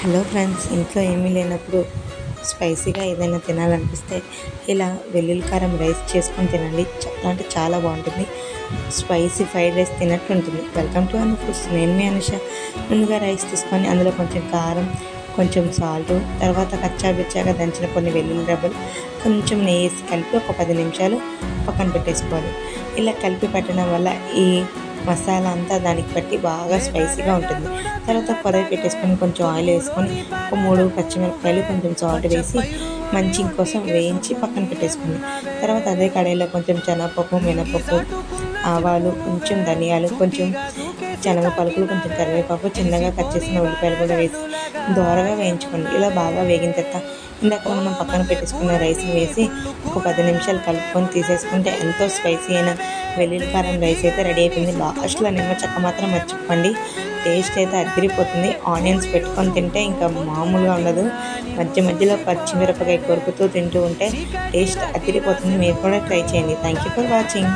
Hello friends, ఇంట్లో ఏమీ లేనప్పుడు స్పైసీగా ఏదైనా తినాలనిపిస్తే ఇలా వెల్లుల్లి కారం రైస్ చేసుకొని తినండి. చాలా అంటే చాలా బాగుంటుంది. స్పైసీ ఫ్రైడ్ రైస్ తిన్నట్టు ఉంటుంది. Welcome to Anu foods. నేను మీ అనుష. ముందుగా రైస్ తీసుకొని అందులో కొంచెం కారం, కొంచెం సాల్ట్, తర్వాత కచ్చాబిచ్చాగా దంచిన కొన్ని వెల్లుల్లి రబ్బలు, కొంచెం నెయ్యి వేసి కలిపి ఒక 10 నిమిషాలు పక్కన పెట్టేసుకోవాలి. ఇలా కలిపి పెట్టడం వల్ల ఈ మసాలా అంతా దానికి పట్టి బాగా స్పైసీగా ఉంటుంది. తర్వాత కడాయి పెట్టేసుకొని కొంచెం ఆయిల్ వేసుకొని ఒక 3 పచ్చిమిరపకాయలు, కొంచెం సాల్ట్ వేసి మంచింగ్ కోసం వేయించి పక్కన పెట్టేసుకుంది. తర్వాత అదే కడాయిలో కొంచెం శనగపప్పు, మినపప్పు, ఆవాలు, కొంచెం ధనియాలు, కొంచెం శనగ పలుకులు, కొంచెం కరివేపాకు, చిన్నగా కట్ చేసిన ఉల్లిపాయలు కూడా వేసి దోరగా వేయించుకోండి. ఇలా బాగా వేగిన తర్వాత ఇందాక మనం పక్కన పెట్టేసుకున్న రైస్ని వేసి ఒక 10 నిమిషాలు కలుపుకొని తీసేసుకుంటే ఎంతో స్పైసీ అయిన వెల్లుల్లి కారం రైస్ అయితే రెడీ అయిపోయింది. లాస్ట్లో నిమ్మ చెక్క మాత్రం మర్చిపోండి. టేస్ట్ అయితే అదిరిపోతుంది. ఆనియన్స్ పెట్టుకొని తింటే ఇంకా మామూలుగా ఉండదు. మధ్య మధ్యలో పచ్చిమిరపకాయ కొరుకుతూ తింటూ ఉంటే టేస్ట్ అదిరిపోతుంది. మీరు కూడా ట్రై చేయండి. Thank you for watching.